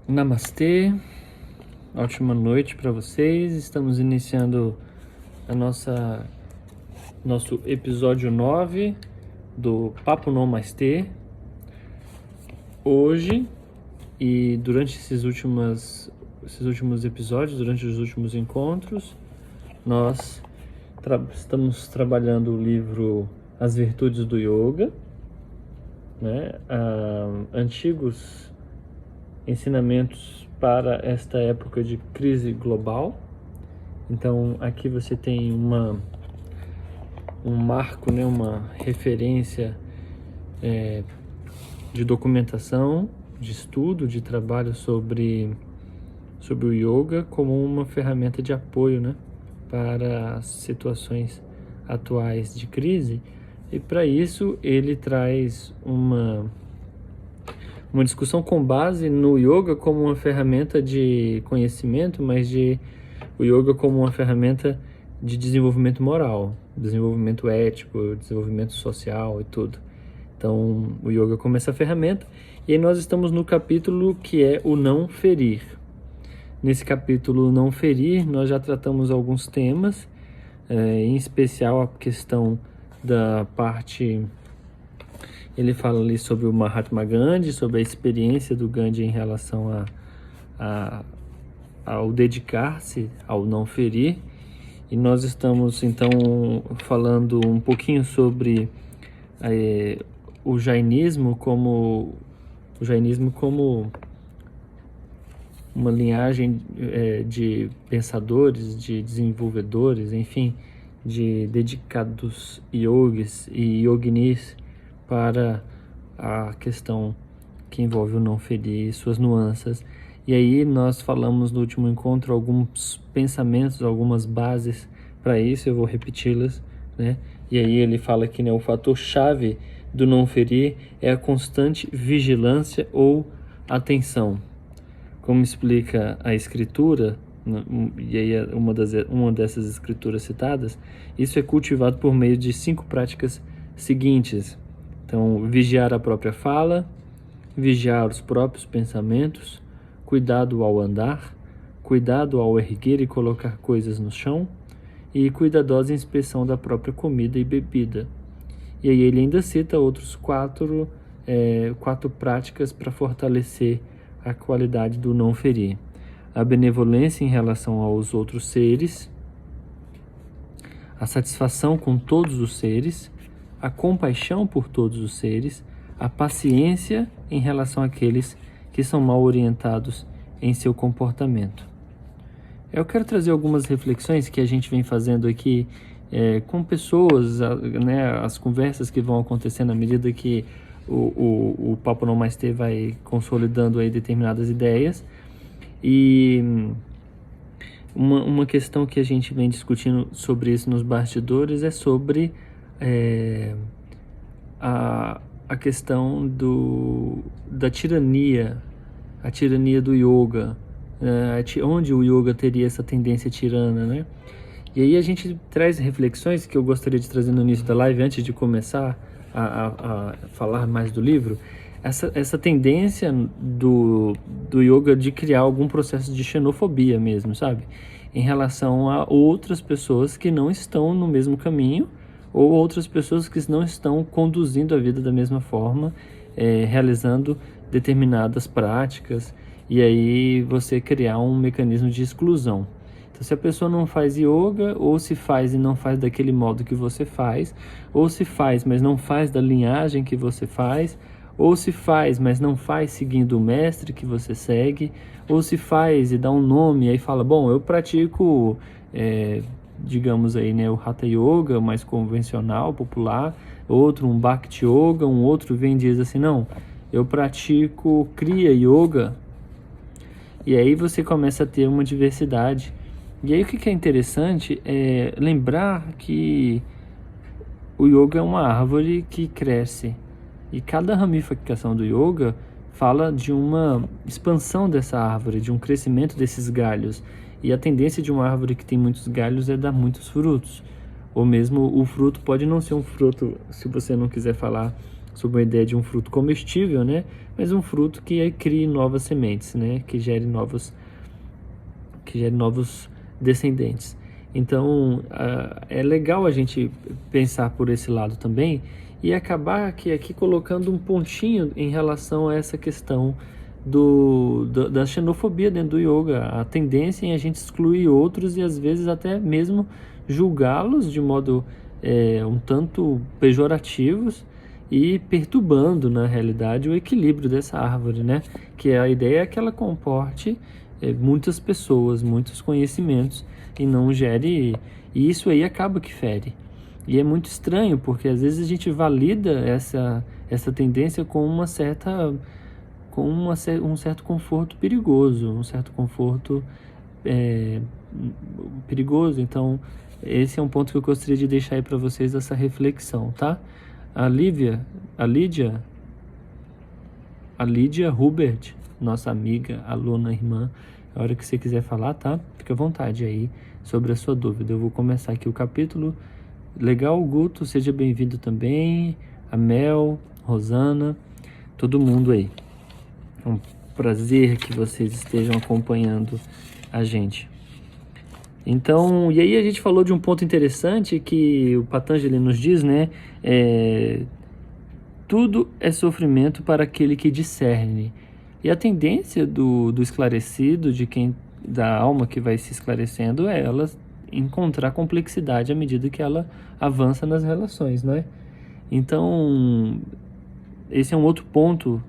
Namastê, ótima noite para vocês. Estamos iniciando nosso episódio 9 do Papo Namastê. Hoje e durante esses últimos episódios, durante os últimos encontros, nós estamos trabalhando o livro As Virtudes do Yoga, né? Antigos ensinamentos para esta época de crise global. Então aqui você tem um marco, né, uma referência de documentação, de estudo, de trabalho sobre o yoga como uma ferramenta de apoio, né, para situações atuais de crise. E para isso ele traz uma discussão com base no yoga como uma ferramenta de conhecimento, mas o yoga como uma ferramenta de desenvolvimento moral, desenvolvimento ético, desenvolvimento social e tudo. Então, o yoga como essa ferramenta. E aí nós estamos no capítulo que é o não ferir. Nesse capítulo não ferir, nós já tratamos alguns temas, em especial a questão da parte... Ele fala ali sobre o Mahatma Gandhi, sobre a experiência do Gandhi em relação ao dedicar-se, ao não ferir. E nós estamos, então, falando um pouquinho sobre o jainismo como uma linhagem de pensadores, de desenvolvedores, enfim, de dedicados yogis e yoginis para a questão que envolve o não ferir e suas nuances. E aí nós falamos no último encontro alguns pensamentos, algumas bases para isso, eu vou repeti-las, né? E aí ele fala que, né, o fator-chave do não ferir é a constante vigilância ou atenção. Como explica a escritura, e aí é uma dessas escrituras citadas, isso é cultivado por meio de 5 práticas seguintes. Então, vigiar a própria fala, vigiar os próprios pensamentos, cuidado ao andar, cuidado ao erguer e colocar coisas no chão, e cuidadosa inspeção da própria comida e bebida. E aí ele ainda cita outros 4 práticas para fortalecer a qualidade do não ferir. A benevolência em relação aos outros seres, a satisfação com todos os seres, a compaixão por todos os seres, a paciência em relação àqueles que são mal orientados em seu comportamento. Eu quero trazer algumas reflexões que a gente vem fazendo aqui com pessoas, né, as conversas que vão acontecendo à medida que o Papo Namastê vai consolidando aí determinadas ideias. E uma questão que a gente vem discutindo sobre isso nos bastidores é sobre a questão da tirania, a tirania do yoga, onde o yoga teria essa tendência tirana, né? E aí a gente traz reflexões que eu gostaria de trazer no início da live, antes de começar a falar mais do livro, essa tendência do yoga de criar algum processo de xenofobia mesmo, sabe? Em relação a outras pessoas que não estão no mesmo caminho, ou outras pessoas que não estão conduzindo a vida da mesma forma, realizando determinadas práticas, e aí você criar um mecanismo de exclusão. Então, se a pessoa não faz yoga, ou se faz e não faz daquele modo que você faz, ou se faz, mas não faz da linhagem que você faz, ou se faz, mas não faz seguindo o mestre que você segue, ou se faz e dá um nome e aí fala, bom, eu pratico... digamos aí, né, o Hatha Yoga, mais convencional, popular, outro um Bhakti Yoga, um outro vem e diz assim, não, eu pratico Kriya Yoga, e aí você começa a ter uma diversidade. E aí o que é interessante é lembrar que o yoga é uma árvore que cresce, e cada ramificação do yoga fala de uma expansão dessa árvore, de um crescimento desses galhos. E a tendência de uma árvore que tem muitos galhos é dar muitos frutos. Ou mesmo o fruto pode não ser um fruto, se você não quiser falar sobre a ideia de um fruto comestível, né? mas um fruto que crie novas sementes, né? Que gere novos descendentes. Então, é legal a gente pensar por esse lado também e acabar aqui colocando um pontinho em relação a essa questão da xenofobia dentro do yoga, a tendência em a gente excluir outros e às vezes até mesmo julgá-los de modo um tanto pejorativos e perturbando na realidade o equilíbrio dessa árvore, né? Que a ideia é que ela comporte muitas pessoas, muitos conhecimentos e não gere, e isso aí acaba que fere. E é muito estranho, porque às vezes a gente valida essa tendência com um certo conforto perigoso, um certo conforto perigoso. Então, esse é um ponto que eu gostaria de deixar aí para vocês, essa reflexão, tá? A Lídia Hubert, nossa amiga, aluna, irmã, a hora que você quiser falar, tá? Fica à vontade aí sobre a sua dúvida. Eu vou começar aqui o capítulo. Legal, Guto, seja bem-vindo também. A Mel, Rosana, todo mundo aí. É um prazer que vocês estejam acompanhando a gente. Então, e aí a gente falou de um ponto interessante que o Patanjali nos diz, né? Tudo é sofrimento para aquele que discerne. E a tendência do esclarecido, da alma que vai se esclarecendo, é ela encontrar complexidade à medida que ela avança nas relações, né? Então, esse é um outro ponto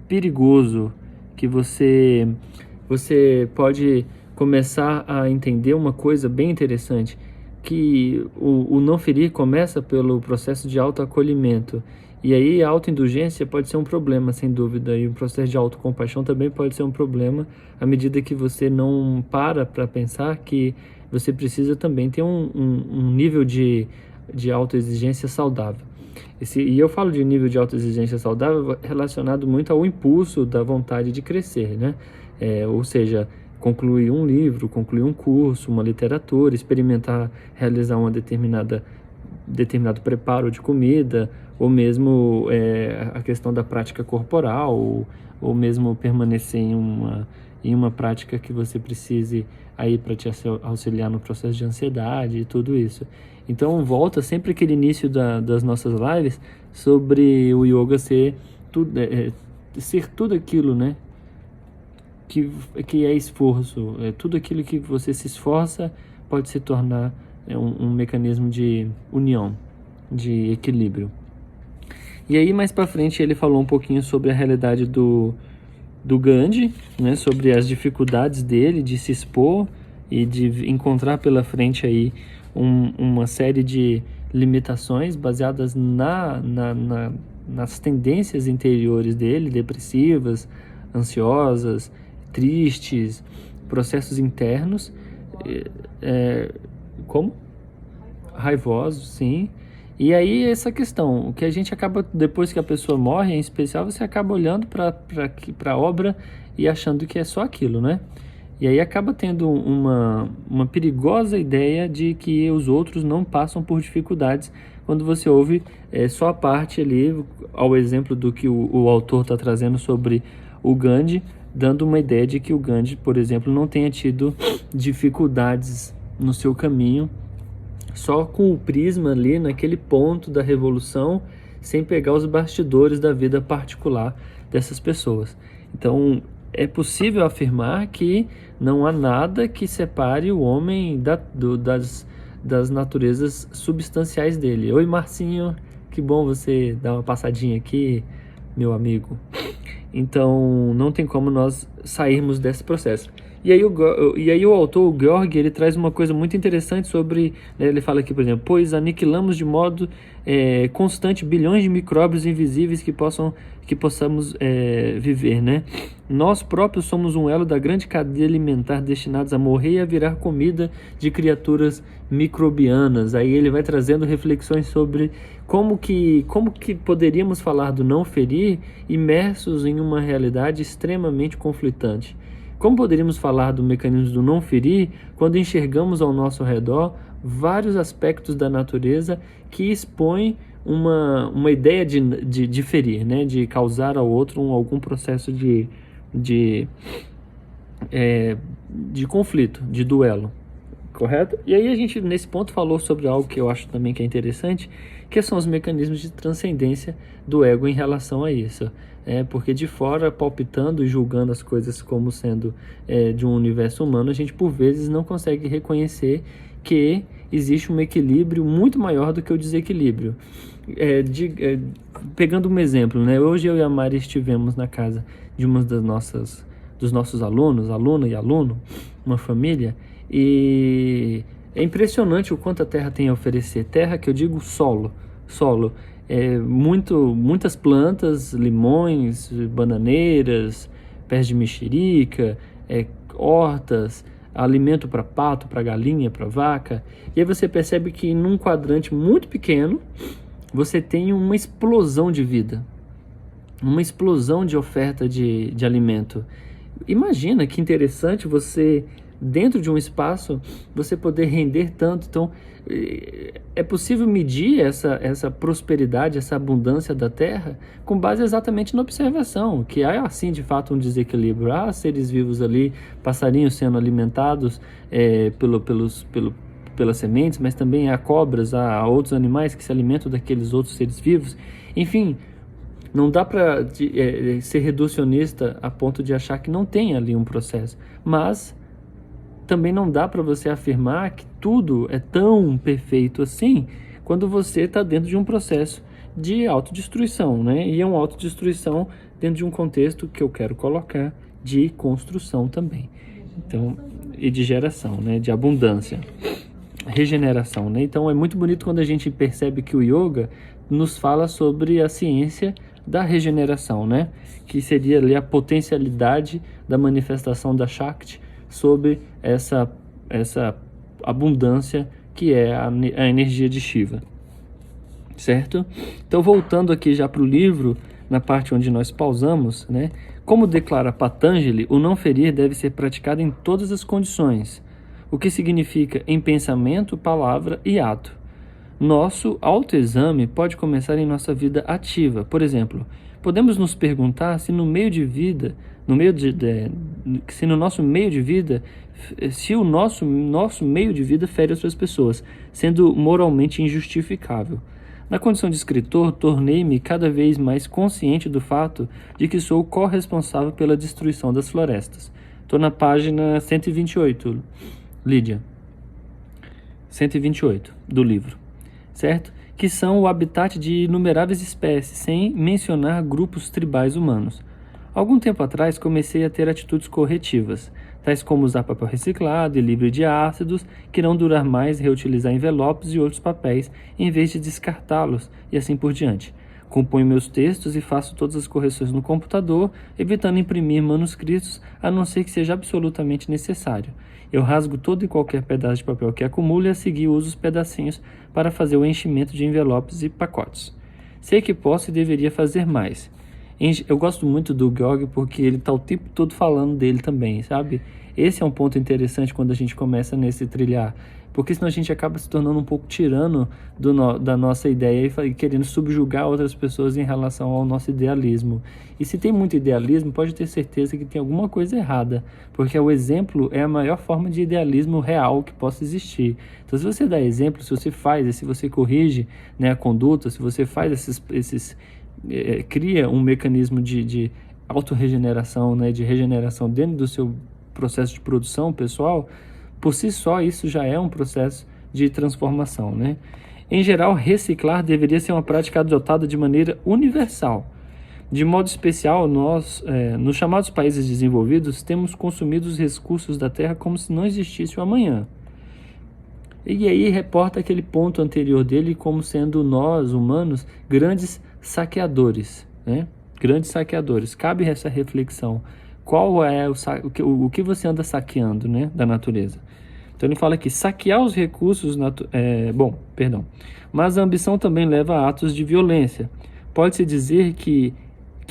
perigoso que você pode começar a entender uma coisa bem interessante, que o não ferir começa pelo processo de autoacolhimento. E aí a autoindulgência pode ser um problema, sem dúvida, e o processo de autocompaixão também pode ser um problema, à medida que você não para pensar que você precisa também ter um nível de autoexigência saudável. E eu falo de nível de autoexigência saudável relacionado muito ao impulso da vontade de crescer, né? Ou seja, concluir um livro, concluir um curso, uma literatura, experimentar, realizar determinado preparo de comida, ou mesmo a questão da prática corporal, ou mesmo permanecer em uma prática que você precise aí para te auxiliar no processo de ansiedade e tudo isso. Então volta sempre aquele início das nossas lives sobre o yoga ser tudo aquilo, né? Que é esforço, tudo aquilo que você se esforça pode se tornar um mecanismo de união, de equilíbrio. E aí mais para frente ele falou um pouquinho sobre a realidade do Gandhi, né, sobre as dificuldades dele de se expor e de encontrar pela frente aí uma série de limitações baseadas nas tendências interiores dele, depressivas, ansiosas, tristes, processos internos, raivosos, sim. E aí essa questão, o que a gente acaba, depois que a pessoa morre, em especial, você acaba olhando para a obra e achando que é só aquilo, né? E aí acaba tendo uma perigosa ideia de que os outros não passam por dificuldades quando você ouve só a parte ali, ao exemplo do que o autor está trazendo sobre o Gandhi, dando uma ideia de que o Gandhi, por exemplo, não tenha tido dificuldades no seu caminho, só com o prisma ali naquele ponto da revolução, sem pegar os bastidores da vida particular dessas pessoas. Então, é possível afirmar que não há nada que separe o homem das naturezas substanciais dele. Oi, Marcinho, que bom você dar uma passadinha aqui, meu amigo. Então, não tem como nós sairmos desse processo. E aí o autor, o Georg, ele traz uma coisa muito interessante sobre, né, ele fala aqui, por exemplo, pois aniquilamos de modo constante bilhões de micróbios invisíveis que possamos viver, né? Nós próprios somos um elo da grande cadeia alimentar destinados a morrer e a virar comida de criaturas microbianas. Aí ele vai trazendo reflexões sobre como que poderíamos falar do não ferir imersos em uma realidade extremamente conflitante. Como poderíamos falar do mecanismo do não ferir quando enxergamos ao nosso redor vários aspectos da natureza que expõem uma ideia de ferir, né? De causar ao outro algum processo de conflito, de duelo, correto? E aí a gente, nesse ponto, falou sobre algo que eu acho também que é interessante, que são os mecanismos de transcendência do ego em relação a isso. Porque de fora, palpitando e julgando as coisas como sendo de um universo humano, a gente por vezes não consegue reconhecer que existe um equilíbrio muito maior do que o desequilíbrio. Pegando um exemplo, né? Hoje eu e a Mari estivemos na casa de uma dos nossos alunos, aluna e aluno, uma família, e é impressionante o quanto a Terra tem a oferecer. Terra que eu digo solo, muitas plantas, limões, bananeiras, pés de mexerica, hortas, alimento para pato, para galinha, para vaca. E aí você percebe que num quadrante muito pequeno você tem uma explosão de vida, uma explosão de oferta de alimento. Imagina que interessante você, dentro de um espaço, você poder render tanto. Então, é possível medir essa prosperidade, essa abundância da Terra com base exatamente na observação, que há, assim, de fato, um desequilíbrio. Há seres vivos ali, passarinhos sendo alimentados pelas sementes, mas também há cobras, há outros animais que se alimentam daqueles outros seres vivos. Enfim, não dá para ser reducionista a ponto de achar que não tem ali um processo, mas também não dá para você afirmar que tudo é tão perfeito assim quando você está dentro de um processo de autodestruição, né? E é uma autodestruição dentro de um contexto que eu quero colocar de construção também. Então, e de geração, né? De abundância, regeneração, né? Então é muito bonito quando a gente percebe que o yoga nos fala sobre a ciência da regeneração, né? Que seria ali a potencialidade da manifestação da Shakti sobre essa abundância que é a energia de Shiva, certo? Então, voltando aqui já para o livro, na parte onde nós pausamos, né? Como declara Patanjali, o não ferir deve ser praticado em todas as condições, o que significa em pensamento, palavra e ato. Nosso autoexame pode começar em nossa vida ativa. Por exemplo, podemos nos perguntar se no meio de vida, se no nosso meio de vida, se o nosso meio de vida fere outras pessoas, sendo moralmente injustificável. Na condição de escritor, tornei-me cada vez mais consciente do fato de que sou corresponsável pela destruição das florestas. Estou na página 128, Lídia. 128 do livro, certo? Que são o habitat de inumeráveis espécies, sem mencionar grupos tribais humanos. Algum tempo atrás comecei a ter atitudes corretivas, tais como usar papel reciclado e livre de ácidos, que não durar mais, reutilizar envelopes e outros papéis, em vez de descartá-los, e assim por diante. Componho meus textos e faço todas as correções no computador, evitando imprimir manuscritos, a não ser que seja absolutamente necessário. Eu rasgo todo e qualquer pedaço de papel que acumule e a seguir uso os pedacinhos para fazer o enchimento de envelopes e pacotes. Sei que posso e deveria fazer mais. Eu gosto muito do Georg porque ele está o tempo todo falando dele também, sabe? Esse é um ponto interessante quando a gente começa nesse trilhar, porque senão a gente acaba se tornando um pouco tirano da nossa ideia e querendo subjugar outras pessoas em relação ao nosso idealismo. E se tem muito idealismo, pode ter certeza que tem alguma coisa errada, porque o exemplo é a maior forma de idealismo real que possa existir. Então, se você dá exemplo, se você faz, se você corrige, né, a conduta, se você faz cria um mecanismo de autorregeneração, né, de regeneração dentro do seu processo de produção pessoal, por si só isso já é um processo de transformação, né? Em geral, reciclar deveria ser uma prática adotada de maneira universal. De modo especial, nós, nos chamados países desenvolvidos, temos consumido os recursos da terra como se não existisse o amanhã. E aí reporta aquele ponto anterior dele como sendo nós, humanos, grandes saqueadores, né? Grandes saqueadores. Cabe essa reflexão. Qual é o que você anda saqueando, né, da natureza? Então ele fala aqui, saquear os recursos... Mas a ambição também leva a atos de violência. Pode-se dizer que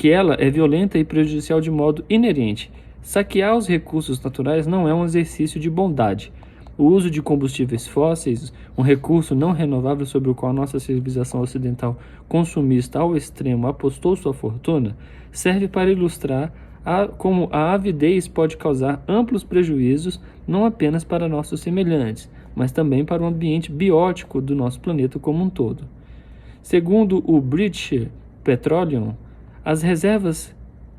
ela é violenta e prejudicial de modo inerente. Saquear os recursos naturais não é um exercício de bondade. O uso de combustíveis fósseis, um recurso não renovável sobre o qual nossa civilização ocidental consumista ao extremo apostou sua fortuna, serve para ilustrar como a avidez pode causar amplos prejuízos não apenas para nossos semelhantes, mas também para o ambiente biótico do nosso planeta como um todo. Segundo o British Petroleum, as reservas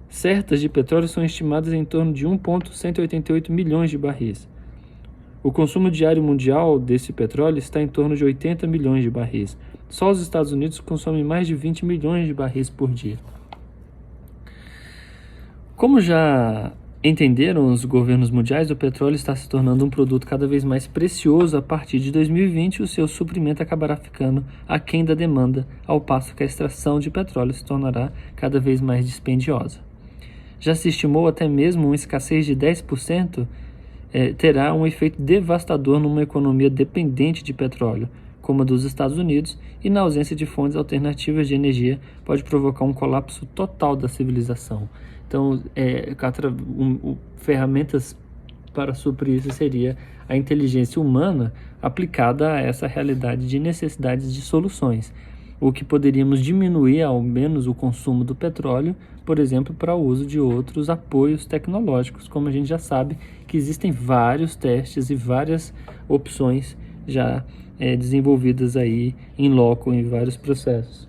certas de petróleo são estimadas em torno de 1,188 milhões de barris. O consumo diário mundial desse petróleo está em torno de 80 milhões de barris. Só os Estados Unidos consomem mais de 20 milhões de barris por dia. Como já entenderam os governos mundiais, o petróleo está se tornando um produto cada vez mais precioso. A partir de 2020, o seu suprimento acabará ficando aquém da demanda, ao passo que a extração de petróleo se tornará cada vez mais dispendiosa. Já se estimou até mesmo uma escassez de 10% terá um efeito devastador numa economia dependente de petróleo, como a dos Estados Unidos, e na ausência de fontes alternativas de energia pode provocar um colapso total da civilização. Então, ferramentas para suprir isso seria a inteligência humana aplicada a essa realidade de necessidades de soluções, o que poderíamos diminuir ao menos o consumo do petróleo, por exemplo, para o uso de outros apoios tecnológicos. Como a gente já sabe que existem vários testes e várias opções já desenvolvidas aí em loco, em vários processos.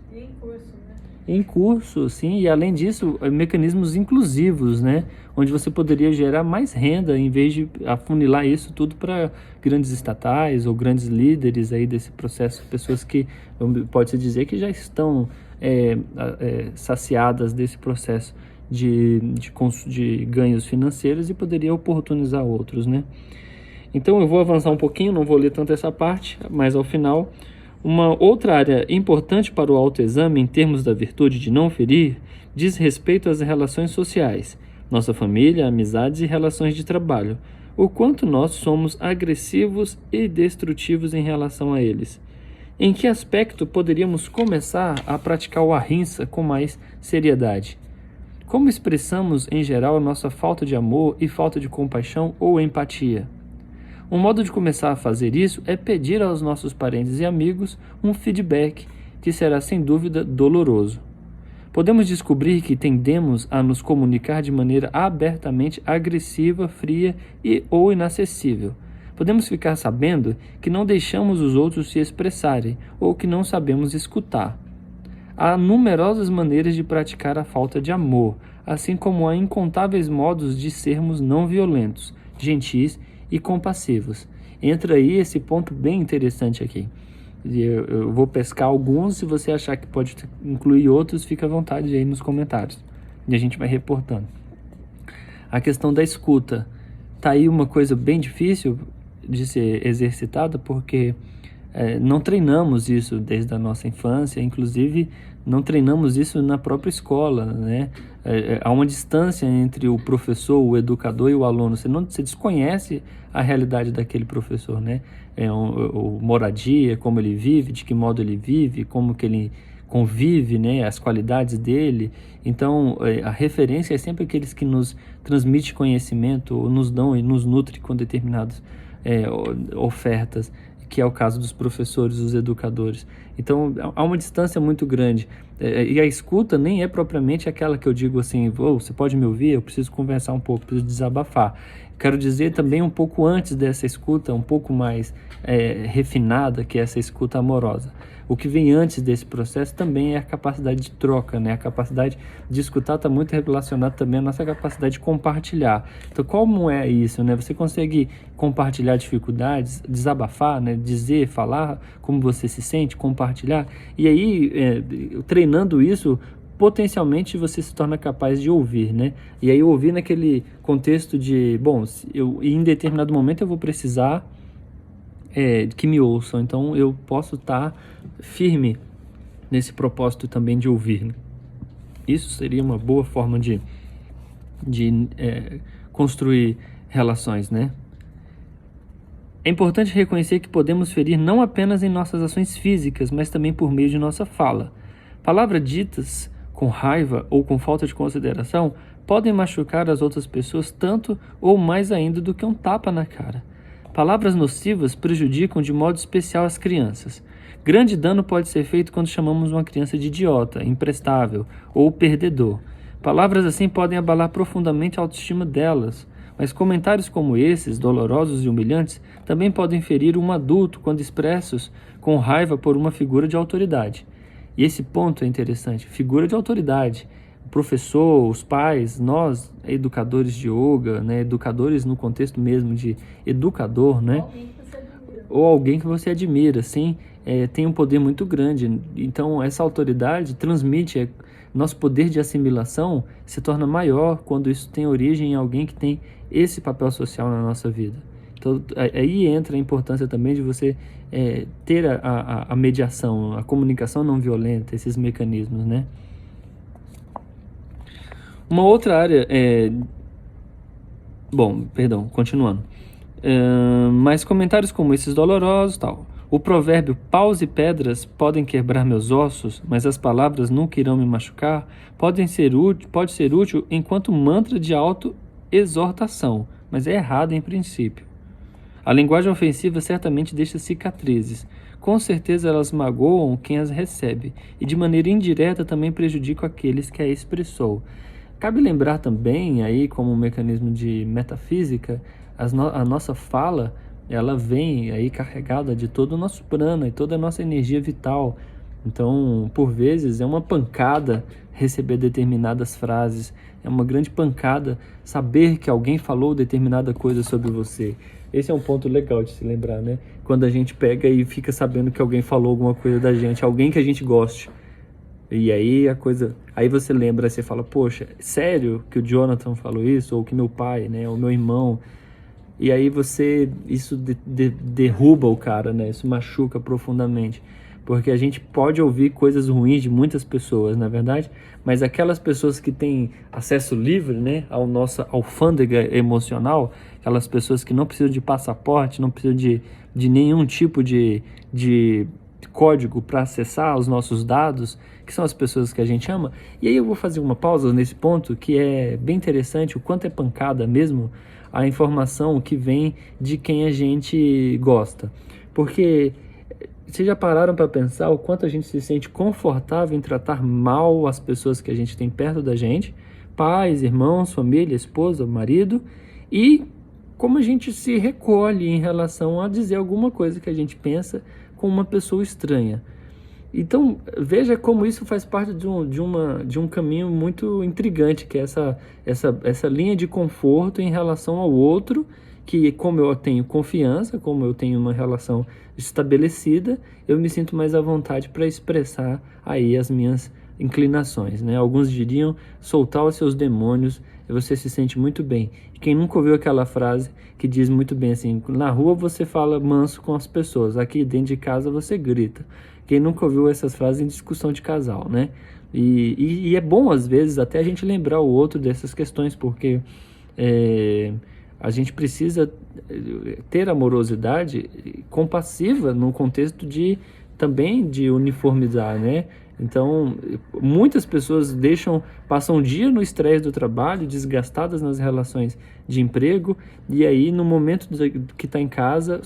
Em curso, sim, e além disso, mecanismos inclusivos, né? Onde você poderia gerar mais renda em vez de afunilar isso tudo para grandes estatais ou grandes líderes aí desse processo, pessoas que pode-se dizer que já estão saciadas desse processo de ganhos financeiros e poderia oportunizar outros, né? Então eu vou avançar um pouquinho, não vou ler tanto essa parte, mas ao final, uma outra área importante para o autoexame em termos da virtude de não ferir diz respeito às relações sociais, nossa família, amizades e relações de trabalho, o quanto nós somos agressivos e destrutivos em relação a eles. Em que aspecto poderíamos começar a praticar o ahimsa com mais seriedade? Como expressamos em geral nossa falta de amor e falta de compaixão ou empatia? Um modo de começar a fazer isso é pedir aos nossos parentes e amigos um feedback, que será sem dúvida doloroso. Podemos descobrir que tendemos a nos comunicar de maneira abertamente agressiva, fria ou inacessível. Podemos ficar sabendo que não deixamos os outros se expressarem ou que não sabemos escutar. Há numerosas maneiras de praticar a falta de amor, assim como há incontáveis modos de sermos não violentos, gentis e compassivos. Entra aí esse ponto bem interessante aqui. Eu vou pescar alguns, se você achar que pode incluir outros, fica à vontade aí nos comentários. E a gente vai reportando. A questão da escuta. Tá aí uma coisa bem difícil de ser exercitada, porque não treinamos isso desde a nossa infância, inclusive não treinamos isso na própria escola, né? Há uma distância entre o professor, o educador e o aluno. Você desconhece a realidade daquele professor, né? O moradia, como ele vive, de que modo ele vive, como que ele convive, né? As qualidades dele. Então, a referência é sempre aqueles que nos transmitem conhecimento, ou nos dão e nos nutrem com determinadas ofertas, que é o caso dos professores, dos educadores. Então, há uma distância muito grande. E a escuta nem é propriamente aquela que eu digo assim, você pode me ouvir? Eu preciso conversar um pouco, preciso desabafar. Quero dizer também um pouco antes dessa escuta, um pouco mais refinada, que é essa escuta amorosa. O que vem antes desse processo também é a capacidade de troca, né? A capacidade de escutar está muito relacionada também à nossa capacidade de compartilhar. Então, como é isso, né? Você consegue compartilhar dificuldades, desabafar, né? Dizer, falar como você se sente, compartilhar. E aí, treinando isso, potencialmente você se torna capaz de ouvir, né? E aí ouvir naquele contexto de, em determinado momento eu vou precisar que me ouçam, então eu posso estar firme nesse propósito também de ouvir, né? Isso seria uma boa forma de construir relações, né? É importante reconhecer que podemos ferir não apenas em nossas ações físicas, mas também por meio de nossa fala. Palavras ditas com raiva ou com falta de consideração podem machucar as outras pessoas tanto ou mais ainda do que um tapa na cara. Palavras nocivas prejudicam de modo especial as crianças. Grande dano pode ser feito quando chamamos uma criança de idiota, imprestável ou perdedor. Palavras assim podem abalar profundamente a autoestima delas, mas comentários como esses, dolorosos e humilhantes, também podem ferir um adulto quando expressos com raiva por uma figura de autoridade. E esse ponto é interessante, figura de autoridade. O professor, os pais, nós, educadores de yoga, né, educadores no contexto mesmo de educador, né, ou alguém que você admira, sim, tem um poder muito grande. Então, essa autoridade transmite, nosso poder de assimilação se torna maior quando isso tem origem em alguém que tem esse papel social na nossa vida. Então, aí entra a importância também de você ter a mediação, a comunicação não violenta, esses mecanismos, né? Uma outra área continuando. Mas comentários como esses dolorosos, tal. O provérbio paus e pedras podem quebrar meus ossos, mas as palavras nunca irão me machucar, pode ser útil enquanto mantra de auto-exortação, mas é errado em princípio. A linguagem ofensiva certamente deixa cicatrizes. Com certeza elas magoam quem as recebe, e de maneira indireta também prejudicam aqueles que a expressou. Cabe lembrar também, aí como um mecanismo de metafísica, a nossa fala, ela vem aí carregada de todo o nosso prana e toda a nossa energia vital. Então, por vezes, é uma pancada receber determinadas frases, é uma grande pancada saber que alguém falou determinada coisa sobre você. Esse é um ponto legal de se lembrar, né? Quando a gente pega e fica sabendo que alguém falou alguma coisa da gente, alguém que a gente goste. E aí aí você lembra, você fala, poxa, sério que o Jonathan falou isso? Ou que meu pai, né? Ou meu irmão. E aí isso derruba o cara, né? Isso machuca profundamente. Porque a gente pode ouvir coisas ruins de muitas pessoas, na verdade, mas aquelas pessoas que têm acesso livre, né, ao nossa alfândega emocional, aquelas pessoas que não precisam de passaporte, não precisam de nenhum tipo de código para acessar os nossos dados, que são as pessoas que a gente ama. E aí eu vou fazer uma pausa nesse ponto, que é bem interessante, o quanto é pancada mesmo a informação que vem de quem a gente gosta. Porque vocês já pararam para pensar o quanto a gente se sente confortável em tratar mal as pessoas que a gente tem perto da gente, pais, irmãos, família, esposa, marido, e como a gente se recolhe em relação a dizer alguma coisa que a gente pensa com uma pessoa estranha. Então, veja como isso faz parte de um caminho muito intrigante, que é essa linha de conforto em relação ao outro, que como eu tenho confiança, como eu tenho uma relação estabelecida, eu me sinto mais à vontade para expressar aí as minhas inclinações, né? Alguns diriam soltar os seus demônios e você se sente muito bem. E quem nunca ouviu aquela frase que diz muito bem assim, na rua você fala manso com as pessoas, aqui dentro de casa você grita. Quem nunca ouviu essas frases em discussão de casal, né? E é bom, às vezes, até a gente lembrar o outro dessas questões, porque a gente precisa ter amorosidade compassiva no contexto também de uniformizar, né? Então, muitas pessoas passam um dia no estresse do trabalho, desgastadas nas relações de emprego, e aí no momento que está em casa,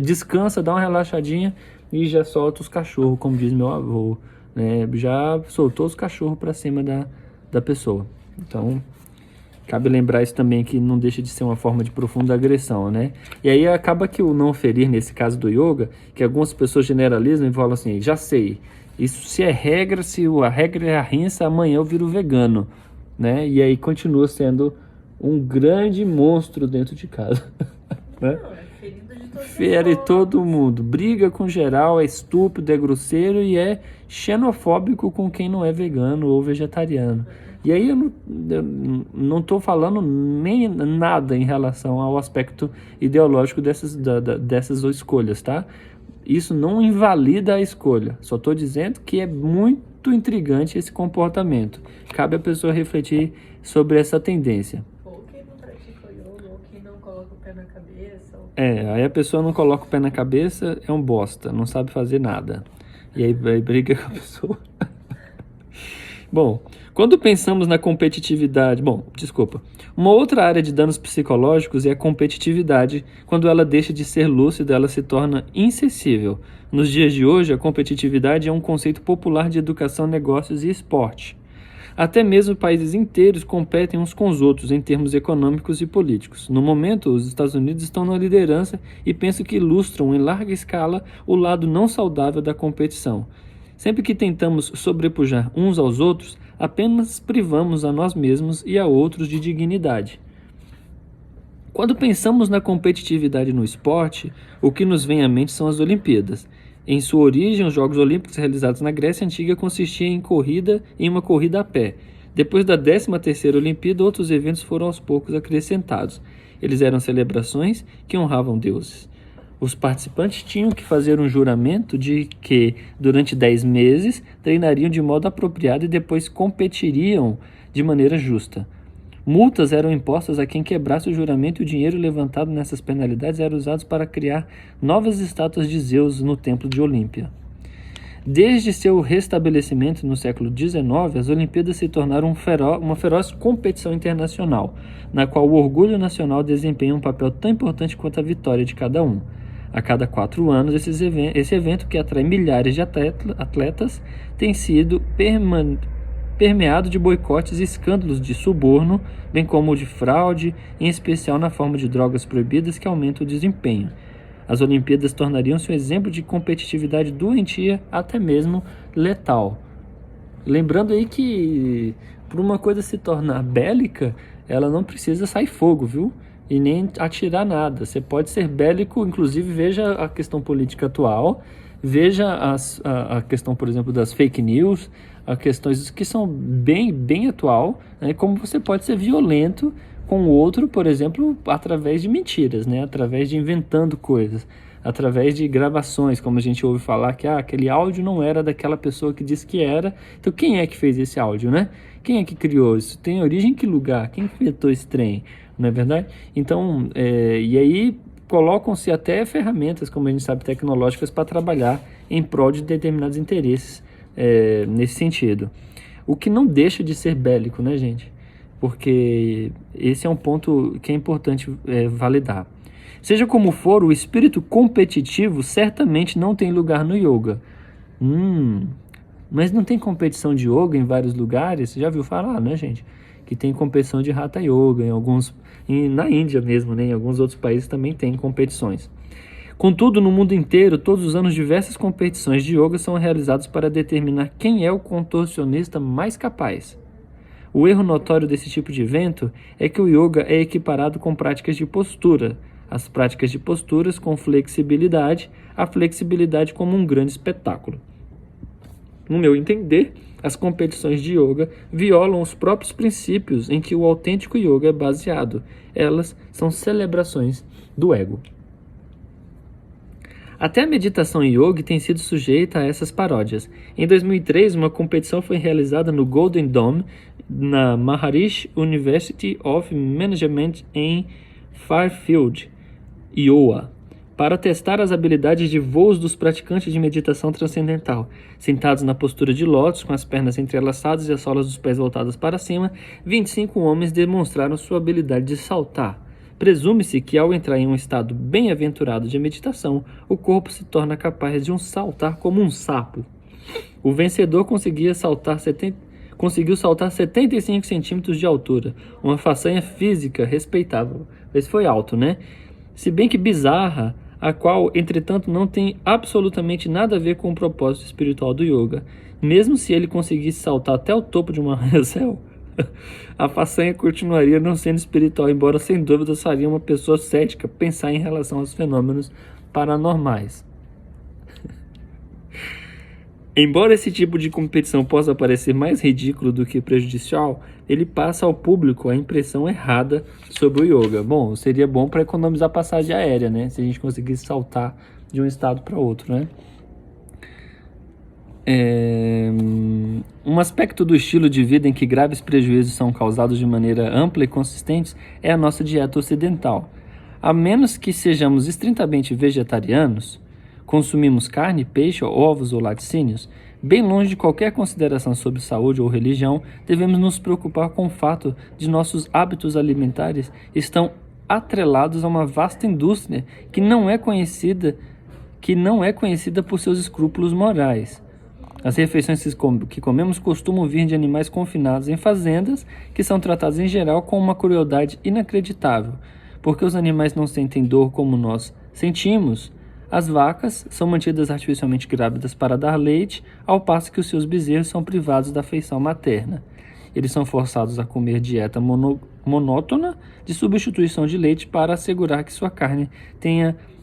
descansa, dá uma relaxadinha e já solta os cachorros, como diz meu avô, né? Já soltou os cachorros para cima da pessoa. Então, cabe lembrar isso também, que não deixa de ser uma forma de profunda agressão, né? E aí acaba que o não ferir, nesse caso do yoga, que algumas pessoas generalizam e falam assim, já sei, isso se a regra é a rinça, amanhã eu viro vegano, né? E aí continua sendo um grande monstro dentro de casa, né? Fere todo mundo, briga com geral, é estúpido, é grosseiro e é xenofóbico com quem não é vegano ou vegetariano. E aí eu não estou falando nem nada em relação ao aspecto ideológico dessas escolhas, tá? Isso não invalida a escolha, só estou dizendo que é muito intrigante esse comportamento. Cabe a pessoa refletir sobre essa tendência. Ou quem não pratica yoga, ou quem não coloca o pé na cabeça. Aí a pessoa não coloca o pé na cabeça, é um bosta, não sabe fazer nada. E aí briga com a pessoa. Bom, quando pensamos na competitividade... Uma outra área de danos psicológicos é a competitividade. Quando ela deixa de ser lúcida, ela se torna insensível. Nos dias de hoje, a competitividade é um conceito popular de educação, negócios e esporte. Até mesmo países inteiros competem uns com os outros em termos econômicos e políticos. No momento, os Estados Unidos estão na liderança e penso que ilustram em larga escala o lado não saudável da competição. Sempre que tentamos sobrepujar uns aos outros, apenas privamos a nós mesmos e a outros de dignidade. Quando pensamos na competitividade no esporte, o que nos vem à mente são as Olimpíadas. Em sua origem, os Jogos Olímpicos realizados na Grécia Antiga consistiam em uma corrida a pé. Depois da 13ª Olimpíada, outros eventos foram aos poucos acrescentados. Eles eram celebrações que honravam deuses. Os participantes tinham que fazer um juramento de que, durante 10 meses, treinariam de modo apropriado e depois competiriam de maneira justa. Multas eram impostas a quem quebrasse o juramento e o dinheiro levantado nessas penalidades era usado para criar novas estátuas de Zeus no templo de Olímpia. Desde seu restabelecimento no século XIX, as Olimpíadas se tornaram uma feroz competição internacional, na qual o orgulho nacional desempenha um papel tão importante quanto a vitória de cada um. A cada 4 anos, esse evento, que atrai milhares de atletas, tem sido permeado de boicotes e escândalos de suborno, bem como de fraude, em especial na forma de drogas proibidas que aumentam o desempenho. As Olimpíadas tornariam-se um exemplo de competitividade doentia, até mesmo letal. Lembrando aí que, por uma coisa se tornar bélica, ela não precisa sair fogo, viu? E nem atirar nada. Você pode ser bélico, inclusive veja a questão política atual, veja a questão, por exemplo, das fake news, a questões que são bem atual, né? Como você pode ser violento com o outro, por exemplo, através de mentiras, né? Através de inventando coisas, através de gravações, como a gente ouve falar que aquele áudio não era daquela pessoa que disse que era. Então quem é que fez esse áudio, né? Quem é que criou isso? Tem origem em que lugar? Quem inventou esse trem? Não é verdade? Então, e aí colocam-se até ferramentas, como a gente sabe, tecnológicas para trabalhar em prol de determinados interesses nesse sentido. O que não deixa de ser bélico, né, gente? Porque esse é um ponto que é importante validar. Seja como for, o espírito competitivo certamente não tem lugar no yoga. Mas não tem competição de yoga em vários lugares? Você já viu falar, né, gente? Que tem competição de Hatha Yoga na Índia mesmo, né? Em alguns outros países também tem competições. Contudo, no mundo inteiro, todos os anos, diversas competições de yoga são realizadas para determinar quem é o contorcionista mais capaz. O erro notório desse tipo de evento é que o yoga é equiparado com práticas de postura, as práticas de posturas com flexibilidade, a flexibilidade como um grande espetáculo. No meu entender, as competições de yoga violam os próprios princípios em que o autêntico yoga é baseado. Elas são celebrações do ego. Até a meditação yoga tem sido sujeita a essas paródias. Em 2003, uma competição foi realizada no Golden Dome, na Maharishi University of Management em Fairfield, Iowa, para testar as habilidades de voos dos praticantes de meditação transcendental. Sentados na postura de lótus, com as pernas entrelaçadas e as solas dos pés voltadas para cima, 25 homens demonstraram sua habilidade de saltar. Presume-se que, ao entrar em um estado bem-aventurado de meditação, o corpo se torna capaz de saltar como um sapo. O vencedor conseguiu saltar 75 centímetros de altura, uma façanha física respeitável. Esse foi alto, né? Se bem que bizarra, a qual, entretanto, não tem absolutamente nada a ver com o propósito espiritual do yoga. Mesmo se ele conseguisse saltar até o topo de uma arranha-céu, a façanha continuaria não sendo espiritual, embora sem dúvida faria uma pessoa cética pensar em relação aos fenômenos paranormais. Embora esse tipo de competição possa parecer mais ridículo do que prejudicial, ele passa ao público a impressão errada sobre o yoga. Bom, seria bom para economizar passagem aérea, né? Se a gente conseguisse saltar de um estado para outro, né? Um aspecto do estilo de vida em que graves prejuízos são causados de maneira ampla e consistente é a nossa dieta ocidental. A menos que sejamos estritamente vegetarianos, consumimos carne, peixe, ovos ou laticínios, Bem longe de qualquer consideração sobre saúde ou religião, devemos nos preocupar com o fato de nossos hábitos alimentares estão atrelados a uma vasta indústria que não é conhecida por seus escrúpulos morais. As refeições que comemos costumam vir de animais confinados em fazendas, que são tratados em geral com uma crueldade inacreditável. Porque os animais não sentem dor como nós sentimos, as vacas são mantidas artificialmente grávidas para dar leite, ao passo que os seus bezerros são privados da afeição materna. Eles são forçados a comer dieta monótona de substituição de leite para assegurar que sua carne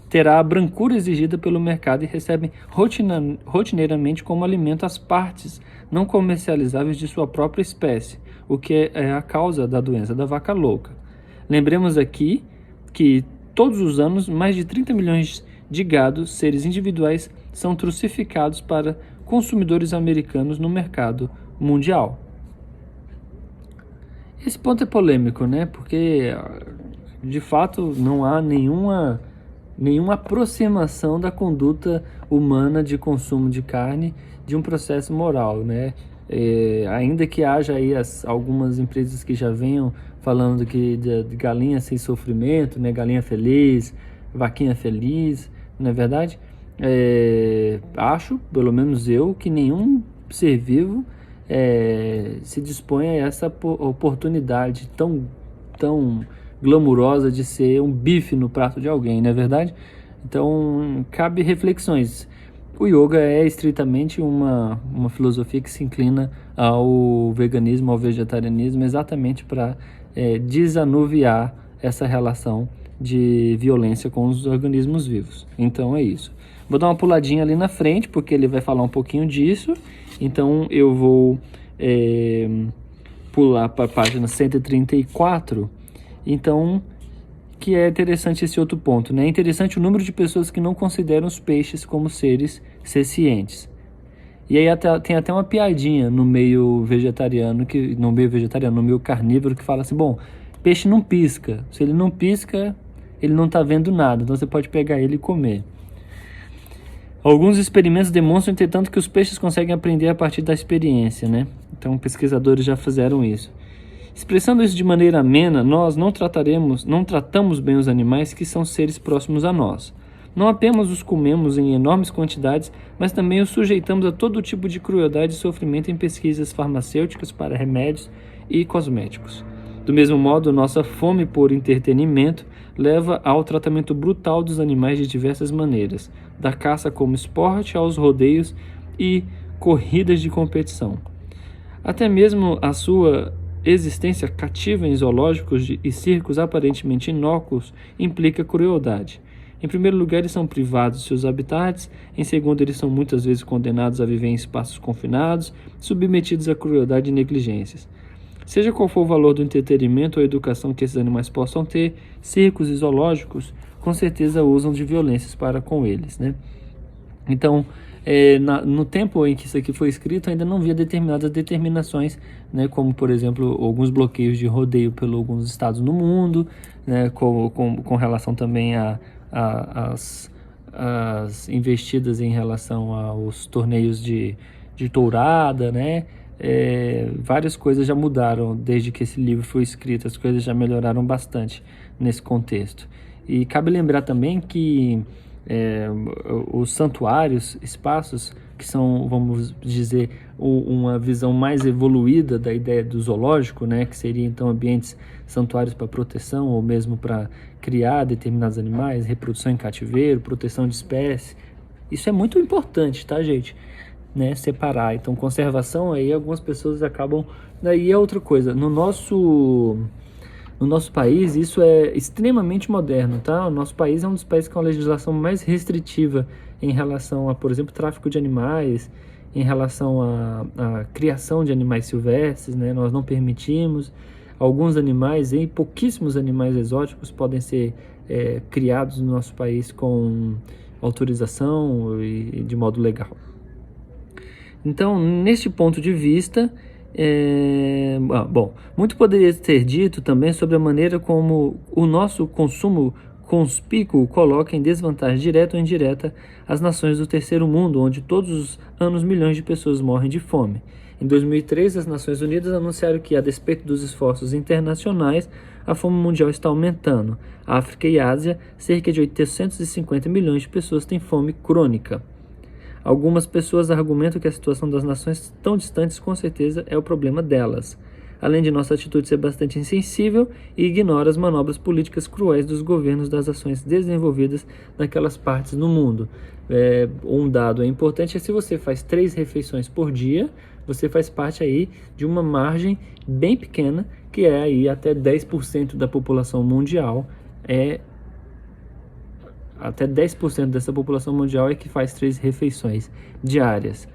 terá a brancura exigida pelo mercado e recebem rotineiramente como alimento as partes não comercializáveis de sua própria espécie, o que é a causa da doença da vaca louca. Lembremos aqui que todos os anos mais de 30 milhões de gado, seres individuais, são trucificados para consumidores americanos no mercado mundial. Esse ponto é polêmico, né? Porque, de fato, não há nenhuma aproximação da conduta humana de consumo de carne de um processo moral, né? Ainda que haja aí algumas empresas que já venham falando que de galinha sem sofrimento, né? Galinha feliz, vaquinha feliz, não é verdade? Acho, pelo menos eu, que nenhum ser vivo se dispõe a essa oportunidade tão glamurosa de ser um bife no prato de alguém, não é verdade? Então, cabe reflexões. O yoga é estritamente uma filosofia que se inclina ao veganismo, ao vegetarianismo, exatamente para desanuviar essa relação de violência com os organismos vivos. Então é isso. Vou dar uma puladinha ali na frente, porque ele vai falar um pouquinho disso. Então eu vou pular para a página 134. Então, que é interessante esse outro ponto, né? É interessante o número de pessoas que não consideram os peixes como seres sencientes. E aí tem até uma piadinha no meio vegetariano, no meio carnívoro, que fala assim, bom, peixe não pisca. Se ele não pisca, ele não está vendo nada, então você pode pegar ele e comer. Alguns experimentos demonstram, entretanto, que os peixes conseguem aprender a partir da experiência, né? Então, pesquisadores já fizeram isso. Expressando isso de maneira amena, nós não tratamos bem os animais que são seres próximos a nós. Não apenas os comemos em enormes quantidades, mas também os sujeitamos a todo tipo de crueldade e sofrimento em pesquisas farmacêuticas para remédios e cosméticos. Do mesmo modo, nossa fome por entretenimento leva ao tratamento brutal dos animais de diversas maneiras, da caça como esporte aos rodeios e corridas de competição. Até mesmo a sua existência cativa em zoológicos e circos aparentemente inócuos implica crueldade. Em primeiro lugar, eles são privados de seus habitats. Em segundo, eles são muitas vezes condenados a viver em espaços confinados, submetidos a crueldade e negligências. Seja qual for o valor do entretenimento ou educação que esses animais possam ter, circos e zoológicos com certeza usam de violências para com eles, né? Então, no tempo em que isso aqui foi escrito, ainda não havia determinadas determinações, né, como, por exemplo, alguns bloqueios de rodeio por alguns estados no mundo, né, com relação também às investidas em relação aos torneios de tourada, né? Várias coisas já mudaram desde que esse livro foi escrito, as coisas já melhoraram bastante nesse contexto. E cabe lembrar também que os santuários, espaços que são, vamos dizer, uma visão mais evoluída da ideia do zoológico, né, que seria então ambientes santuários para proteção ou mesmo para criar determinados animais, reprodução em cativeiro, proteção de espécies. Isso é muito importante, tá, gente? Né, separar. Então, conservação aí algumas pessoas acabam... Daí é outra coisa. No nosso país, isso é extremamente moderno, tá? O nosso país é um dos países com a legislação mais restritiva em relação a, por exemplo, tráfico de animais, em relação à criação de animais silvestres, né? Nós não permitimos. Alguns animais, e pouquíssimos animais exóticos podem ser criados no nosso país com autorização e de modo legal. Então, neste ponto de vista, muito poderia ser dito também sobre a maneira como o nosso consumo conspícuo coloca em desvantagem direta ou indireta as nações do terceiro mundo, onde todos os anos milhões de pessoas morrem de fome. Em 2003, as Nações Unidas anunciaram que, a despeito dos esforços internacionais, a fome mundial está aumentando. África e Ásia, cerca de 850 milhões de pessoas têm fome crônica. Algumas pessoas argumentam que a situação das nações tão distantes com certeza é o problema delas, além de nossa atitude ser bastante insensível e ignora as manobras políticas cruéis dos governos das nações desenvolvidas naquelas partes do mundo. Um dado importante é: se você faz 3 refeições por dia, você faz parte aí de uma margem bem pequena, que é aí até 10% da população mundial, até 10% dessa população mundial é que faz 3 refeições diárias.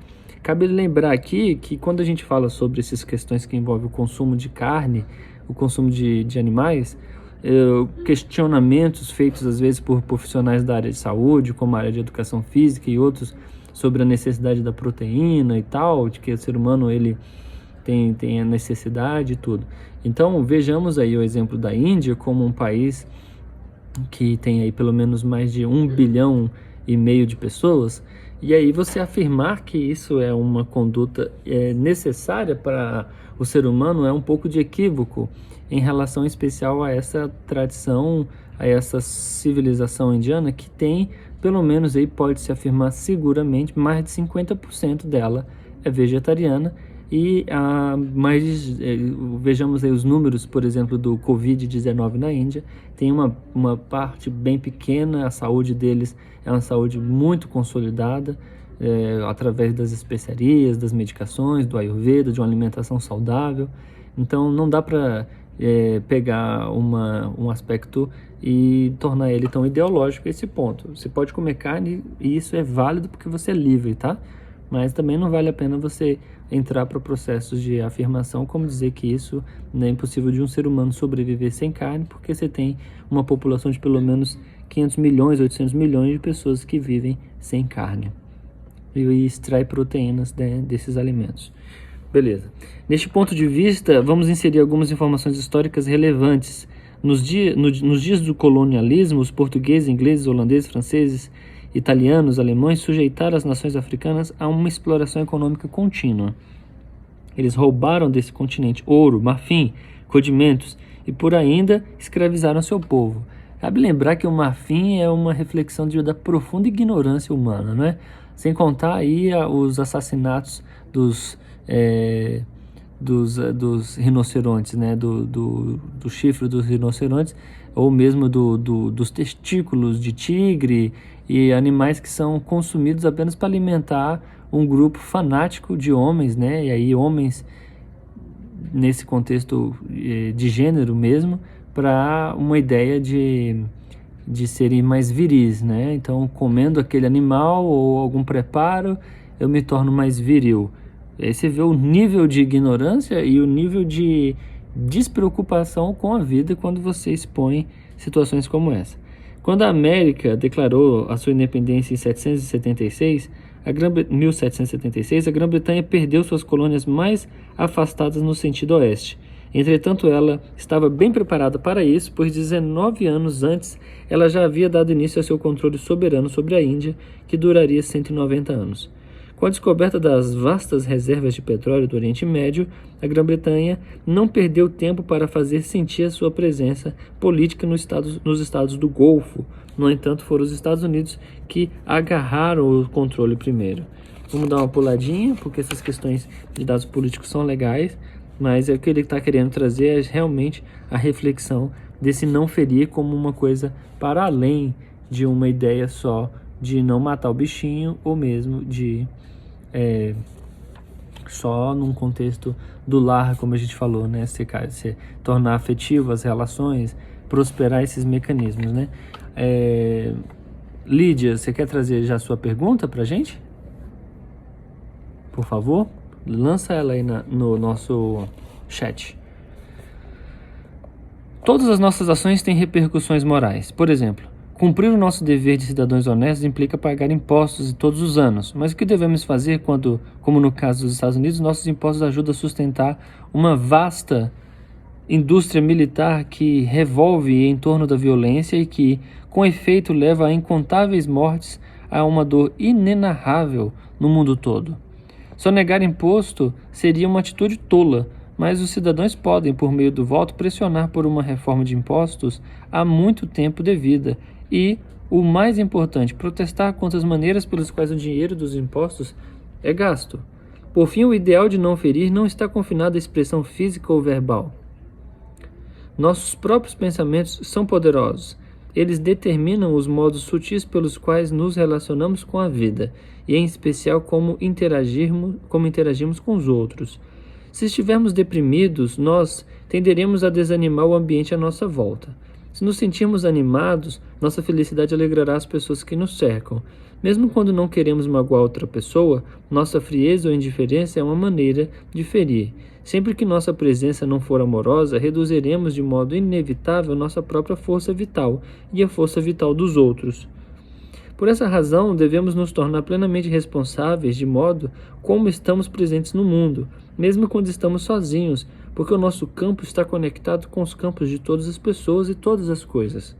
Cabe lembrar aqui que, quando a gente fala sobre essas questões que envolvem o consumo de carne, o consumo de animais, questionamentos feitos às vezes por profissionais da área de saúde, como a área de educação física e outros, sobre a necessidade da proteína e tal, de que o ser humano ele tem a necessidade e tudo. Então, vejamos aí o exemplo da Índia como um país que tem aí pelo menos mais de 1,5 bilhão de pessoas, e aí você afirmar que isso é uma conduta necessária para o ser humano é um pouco de equívoco em relação em especial a essa tradição, a essa civilização indiana, que tem, pelo menos aí pode-se afirmar seguramente, mais de 50% dela é vegetariana. E vejamos aí os números, por exemplo, do Covid-19 na Índia. Tem uma parte bem pequena, a saúde deles é uma saúde muito consolidada, através das especiarias, das medicações, do Ayurveda, de uma alimentação saudável. Então não dá para pegar um aspecto e tornar ele tão ideológico a esse ponto. Você pode comer carne e isso é válido porque você é livre, tá? Mas também não vale a pena você entrar para processos de afirmação, como dizer que isso é impossível de um ser humano sobreviver sem carne, porque você tem uma população de pelo menos 500 milhões, 800 milhões de pessoas que vivem sem carne e extrai proteínas desses alimentos. Beleza. Neste ponto de vista, vamos inserir algumas informações históricas relevantes. Nos dias do colonialismo, os portugueses, ingleses, holandeses, franceses, italianos, alemães sujeitaram as nações africanas a uma exploração econômica contínua. Eles roubaram desse continente ouro, marfim, condimentos e por ainda escravizaram seu povo. Cabe lembrar que o marfim é uma reflexão da profunda ignorância humana, não é? Sem contar aí os assassinatos dos rinocerontes, né? do chifre dos rinocerontes, ou mesmo dos testículos de tigre, e animais que são consumidos apenas para alimentar um grupo fanático de homens, né? E aí homens nesse contexto de gênero mesmo, para uma ideia de serem mais viris, né? Então, comendo aquele animal ou algum preparo, eu me torno mais viril. Aí você vê o nível de ignorância e o nível de despreocupação com a vida quando você expõe situações como essa. Quando a América declarou a sua independência em 1776, a Grã-Bretanha perdeu suas colônias mais afastadas no sentido oeste. Entretanto, ela estava bem preparada para isso, pois 19 anos antes ela já havia dado início ao seu controle soberano sobre a Índia, que duraria 190 anos. Com a descoberta das vastas reservas de petróleo do Oriente Médio, a Grã-Bretanha não perdeu tempo para fazer sentir a sua presença política nos estados do Golfo. No entanto, foram os Estados Unidos que agarraram o controle primeiro. Vamos dar uma puladinha, porque essas questões de dados políticos são legais, mas o que ele está querendo trazer é realmente a reflexão desse não ferir como uma coisa para além de uma ideia só de não matar o bichinho, ou mesmo de só num contexto do lar, como a gente falou, né? Se tornar afetivo as relações, prosperar esses mecanismos, né? Lídia, você quer trazer já a sua pergunta para a gente? Por favor, lança ela aí no nosso chat. Todas as nossas ações têm repercussões morais. Por exemplo, cumprir o nosso dever de cidadãos honestos implica pagar impostos todos os anos. Mas o que devemos fazer quando, como no caso dos Estados Unidos, nossos impostos ajudam a sustentar uma vasta indústria militar que revolve em torno da violência e que, com efeito leva a incontáveis mortes, a uma dor inenarrável no mundo todo. Sonegar imposto seria uma atitude tola, mas os cidadãos podem, por meio do voto, pressionar por uma reforma de impostos há muito tempo devida e, o mais importante, protestar contra as maneiras pelas quais o dinheiro dos impostos é gasto. Por fim, o ideal de não ferir não está confinado à expressão física ou verbal. Nossos próprios pensamentos são poderosos. Eles determinam os modos sutis pelos quais nos relacionamos com a vida, e em especial como interagimos com os outros. Se estivermos deprimidos, nós tenderemos a desanimar o ambiente à nossa volta. Se nos sentirmos animados, nossa felicidade alegrará as pessoas que nos cercam. Mesmo quando não queremos magoar outra pessoa, nossa frieza ou indiferença é uma maneira de ferir. Sempre que nossa presença não for amorosa, reduziremos de modo inevitável nossa própria força vital e a força vital dos outros. Por essa razão, devemos nos tornar plenamente responsáveis de modo como estamos presentes no mundo, mesmo quando estamos sozinhos, porque o nosso campo está conectado com os campos de todas as pessoas e todas as coisas.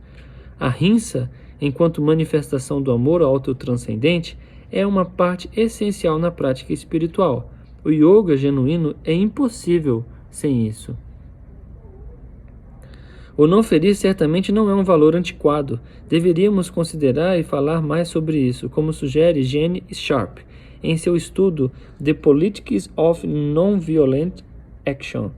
A rinça, enquanto manifestação do amor autotranscendente, é uma parte essencial na prática espiritual. O yoga genuíno é impossível sem isso. O não ferir certamente não é um valor antiquado. Deveríamos considerar e falar mais sobre isso, como sugere Gene Sharp em seu estudo The Politics of Non-Violent Action.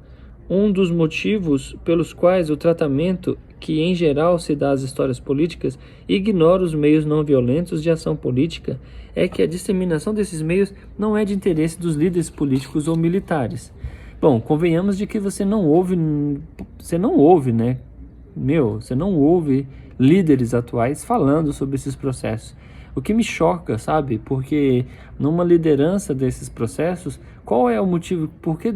Um dos motivos pelos quais o tratamento que em geral se dá às histórias políticas ignora os meios não violentos de ação política é que a disseminação desses meios não é de interesse dos líderes políticos ou militares. Bom, convenhamos de que você não ouve, né? Você não ouve líderes atuais falando sobre esses processos. O que me choca, sabe? Porque numa liderança desses processos, qual é o motivo? Por que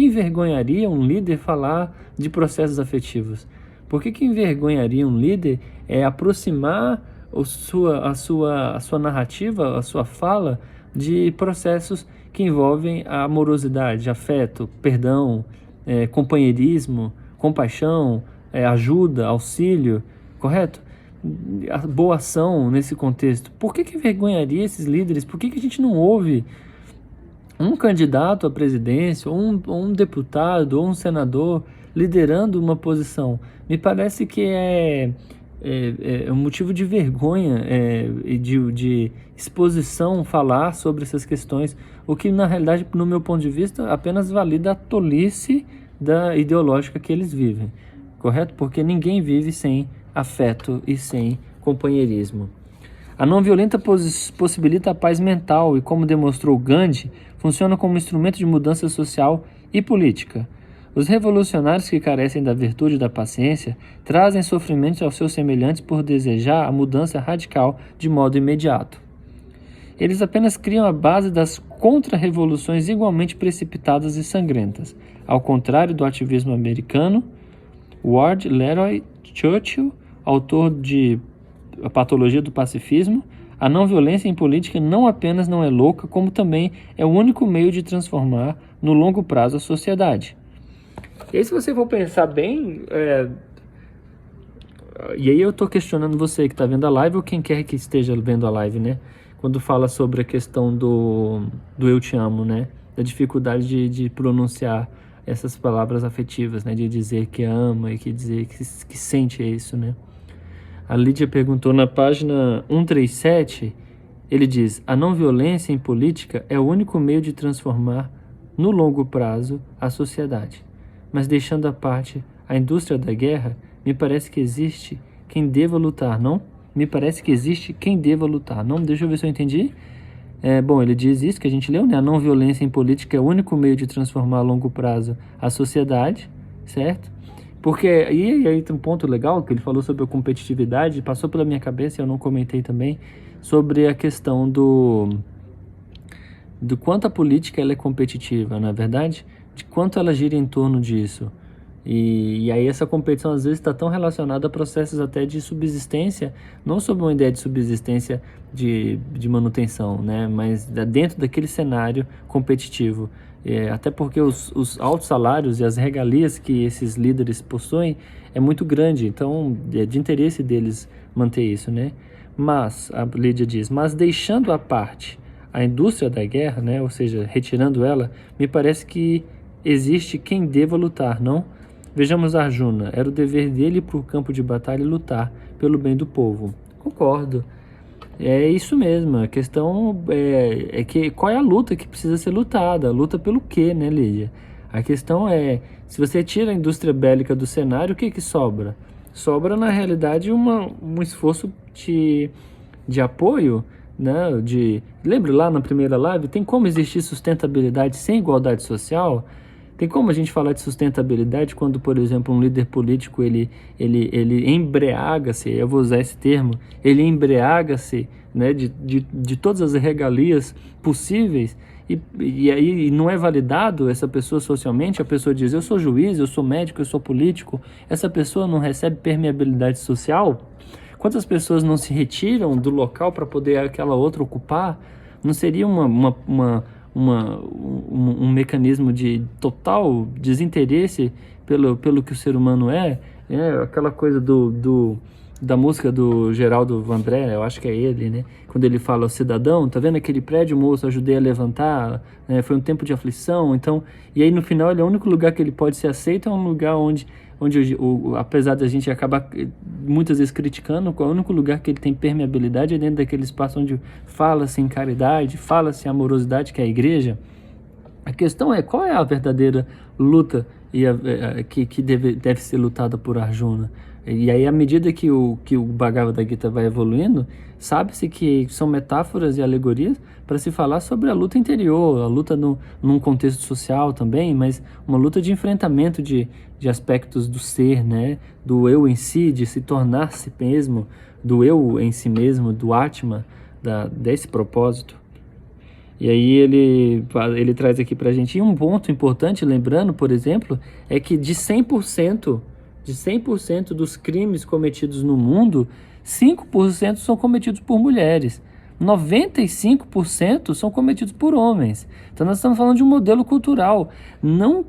envergonharia um líder falar de processos afetivos? Por que envergonharia um líder aproximar a sua narrativa, a sua fala de processos que envolvem a amorosidade, afeto, perdão, companheirismo, compaixão, ajuda, auxílio, correto? A boa ação nesse contexto. Por que envergonharia esses líderes? Por que a gente não ouve um candidato à presidência, ou um deputado, ou um senador liderando uma posição? Me parece que é um motivo de vergonha e de exposição falar sobre essas questões, o que na realidade, no meu ponto de vista, apenas valida a tolice da ideológica que eles vivem, correto? Porque ninguém vive sem afeto e sem companheirismo. A não violenta possibilita a paz mental e, como demonstrou Gandhi, funciona como instrumento de mudança social e política. Os revolucionários que carecem da virtude da paciência trazem sofrimento aos seus semelhantes por desejar a mudança radical de modo imediato. Eles apenas criam a base das contra-revoluções igualmente precipitadas e sangrentas. Ao contrário do ativismo americano, Ward Leroy Churchill, autor de A Patologia do Pacifismo, a não violência em política não apenas não é louca, como também é o único meio de transformar no longo prazo a sociedade. E aí, se você for pensar bem, e aí eu estou questionando você que está vendo a live ou quem quer que esteja vendo a live, né? Quando fala sobre a questão do eu te amo, né? Da dificuldade de pronunciar essas palavras afetivas, né? De dizer que ama e que dizer que sente isso, né? A Lídia perguntou na página 137, ele diz: a não violência em política é o único meio de transformar no longo prazo a sociedade. Mas deixando à parte a indústria da guerra, me parece que existe quem deva lutar, não? Me parece que existe quem deva lutar, não? Deixa eu ver se eu entendi. Bom, ele diz isso que a gente leu, né? A não violência em política é o único meio de transformar a longo prazo a sociedade, certo? Porque, e aí tem um ponto legal que ele falou sobre a competitividade, passou pela minha cabeça e eu não comentei também, sobre a questão do quanto a política ela é competitiva, não é verdade? De quanto ela gira em torno disso. E aí essa competição às vezes está tão relacionada a processos até de subsistência, não sob uma ideia de subsistência de manutenção, né? Mas dentro daquele cenário competitivo. Até porque os altos salários e as regalias que esses líderes possuem é muito grande, então é de interesse deles manter isso, né? Mas, a Lídia diz, mas deixando à parte a indústria da guerra, né? Ou seja, retirando ela, me parece que existe quem deva lutar, não? Vejamos Arjuna, era o dever dele ir para o campo de batalha e lutar pelo bem do povo. Concordo. É isso mesmo, a questão é que qual é a luta que precisa ser lutada? A luta pelo quê, né, Lídia? A questão é, se você tira a indústria bélica do cenário, o que que sobra? Sobra, na realidade, um esforço de apoio, né? Lembra lá na primeira live, tem como existir sustentabilidade sem igualdade social? Tem como a gente falar de sustentabilidade quando, por exemplo, um líder político ele embriaga-se, eu vou usar esse termo, ele embriaga-se, né, de todas as regalias possíveis e aí não é validado essa pessoa socialmente, a pessoa diz, eu sou juiz, eu sou médico, eu sou político, essa pessoa não recebe permeabilidade social? Quantas pessoas não se retiram do local para poder aquela outra ocupar? Não seria um mecanismo de total desinteresse pelo que o ser humano é? Aquela coisa da música do Geraldo Vandré, eu acho que é ele, né? Quando ele fala, cidadão, tá vendo aquele prédio, moço, ajudei a levantar, né? Foi um tempo de aflição, então... E aí no final ele é o único lugar que ele pode ser aceito, é um lugar onde apesar da gente acabar muitas vezes criticando, o único lugar que ele tem permeabilidade é dentro daquele espaço onde fala-se em caridade, fala-se em amorosidade, que é a igreja. A questão é, qual é a verdadeira luta que deve ser lutada por Arjuna? E aí, à medida que o Bhagavad Gita vai evoluindo, sabe-se que são metáforas e alegorias para se falar sobre a luta interior, a luta num contexto social também, mas uma luta de enfrentamento de aspectos do ser, né? Do eu em si, de se tornar-se mesmo, do eu em si mesmo, do Atma, desse propósito. E aí ele traz aqui para a gente, e um ponto importante, lembrando, por exemplo, é que de 100% dos crimes cometidos no mundo, 5% são cometidos por mulheres. 95% são cometidos por homens. Então nós estamos falando de um modelo cultural. Não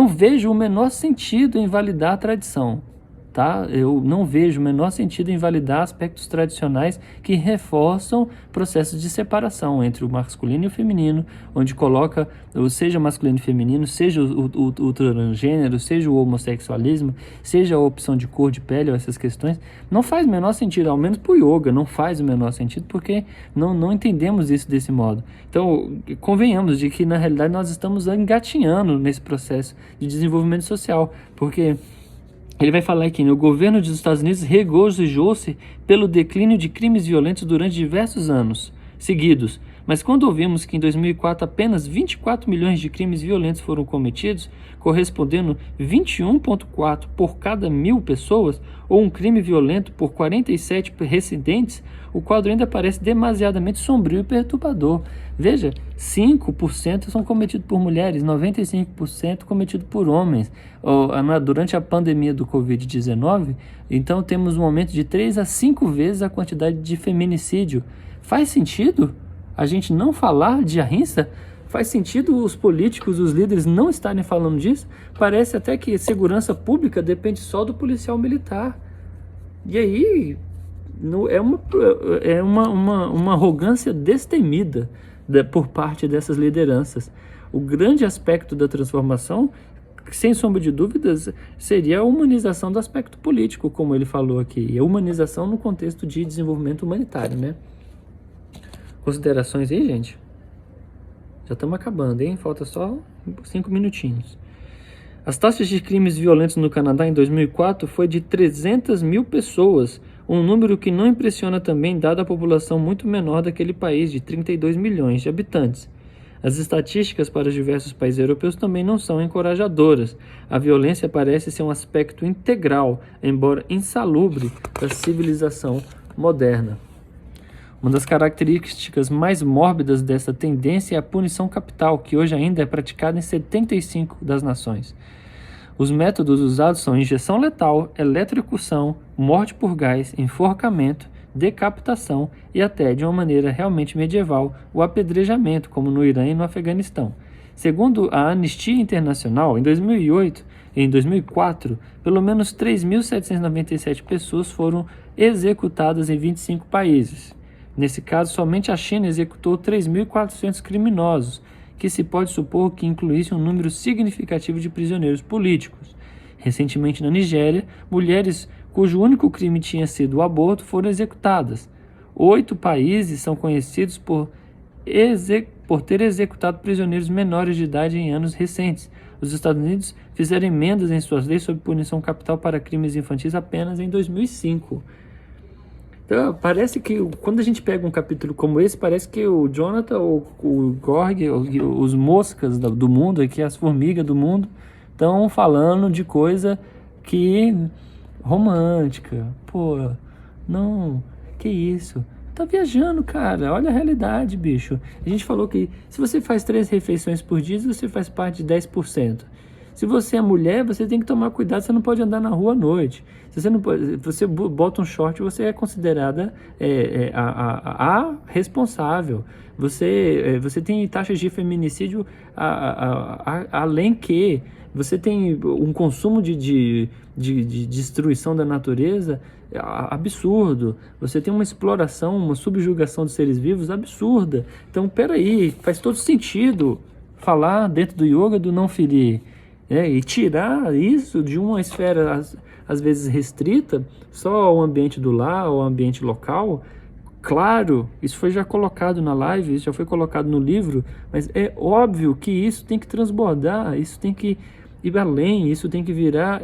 vejo o menor sentido em validar a tradição. Tá? Eu não vejo o menor sentido em validar aspectos tradicionais que reforçam processos de separação entre o masculino e o feminino, onde coloca, seja masculino e feminino, seja o transgênero, seja o homossexualismo, seja a opção de cor de pele ou essas questões. Não faz o menor sentido, ao menos para o yoga, não faz o menor sentido, porque não entendemos isso desse modo. Então, convenhamos de que, na realidade, nós estamos engatinhando nesse processo de desenvolvimento social, porque... Ele vai falar aqui, né? O governo dos Estados Unidos regozijou-se pelo declínio de crimes violentos durante diversos anos seguidos, mas quando ouvimos que em 2004 apenas 24 milhões de crimes violentos foram cometidos, correspondendo 21,4 por cada 1.000 pessoas, ou um crime violento por 47 residentes, o quadro ainda parece demasiadamente sombrio e perturbador. Veja, 5% são cometidos por mulheres, 95% cometidos por homens. Durante a pandemia do Covid-19, então temos um aumento de 3 a 5 vezes a quantidade de feminicídio. Faz sentido a gente não falar de ahimsa? Faz sentido os políticos, os líderes não estarem falando disso? Parece até que segurança pública depende só do policial militar. E aí é uma arrogância destemida por parte dessas lideranças. O grande aspecto da transformação, sem sombra de dúvidas, seria a humanização do aspecto político, como ele falou aqui. E a humanização no contexto de desenvolvimento humanitário, né? Considerações aí, gente? Já estamos acabando, hein? Falta só 5 minutinhos. As taxas de crimes violentos no Canadá em 2004 foi de 300 mil pessoas, um número que não impressiona também, dada a população muito menor daquele país, de 32 milhões de habitantes. As estatísticas para os diversos países europeus também não são encorajadoras. A violência parece ser um aspecto integral, embora insalubre, da civilização moderna. Uma das características mais mórbidas dessa tendência é a punição capital, que hoje ainda é praticada em 75 das nações. Os métodos usados são injeção letal, eletrocução, morte por gás, enforcamento, decapitação e até, de uma maneira realmente medieval, o apedrejamento, como no Irã e no Afeganistão. Segundo a Anistia Internacional, em 2008 e em 2004, pelo menos 3.797 pessoas foram executadas em 25 países. Nesse caso, somente a China executou 3.400 criminosos, que se pode supor que incluísse um número significativo de prisioneiros políticos. Recentemente, na Nigéria, mulheres cujo único crime tinha sido o aborto foram executadas. 8 países são conhecidos por ter executado prisioneiros menores de idade em anos recentes. Os Estados Unidos fizeram emendas em suas leis sobre punição capital para crimes infantis apenas em 2005. Então, parece que quando a gente pega um capítulo como esse, parece que o Jonathan, o Gorg, os moscas do mundo, aqui, as formigas do mundo, estão falando de coisa que romântica. Pô, não, que isso? Tá viajando, cara. Olha a realidade, bicho. A gente falou que se você faz 3 refeições por dia, você faz parte de 10%. Se você é mulher, você tem que tomar cuidado, você não pode andar na rua à noite. Se você não pode, você bota um short, você é considerada a responsável. Você tem taxas de feminicídio além que você tem um consumo de destruição da natureza absurdo. Você tem uma exploração, uma subjugação de seres vivos absurda. Então, peraí, faz todo sentido falar dentro do yoga do não ferir. E tirar isso de uma esfera às vezes restrita só ao ambiente do lar, ao ambiente local. Claro, isso foi já colocado na live, isso já foi colocado no livro, mas é óbvio que isso tem que transbordar, isso tem que ir além, isso tem que virar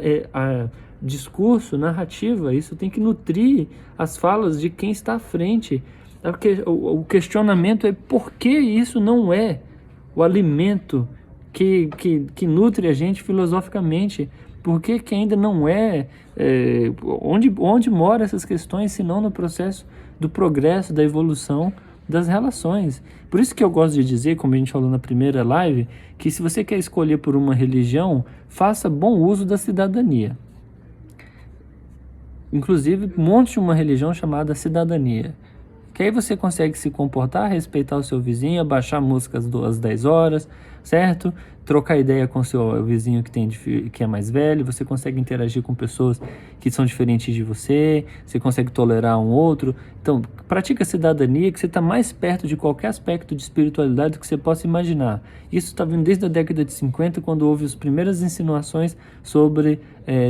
discurso, narrativa, isso tem que nutrir as falas de quem está à frente. Porque o questionamento é por que isso não é o alimento que nutre a gente filosoficamente. Por que ainda não onde moram essas questões, se não no processo do progresso, da evolução das relações? Por isso que eu gosto de dizer, como a gente falou na primeira live, que se você quer escolher por uma religião, faça bom uso da cidadania. Inclusive, monte uma religião chamada cidadania. Que aí você consegue se comportar, respeitar o seu vizinho, abaixar músicas às 10 horas, certo? Trocar ideia com o seu vizinho que é mais velho, você consegue interagir com pessoas que são diferentes de você consegue tolerar um outro. Então, pratica cidadania, que você está mais perto de qualquer aspecto de espiritualidade que você possa imaginar. Isso está vindo desde a década de 50, quando houve as primeiras insinuações sobre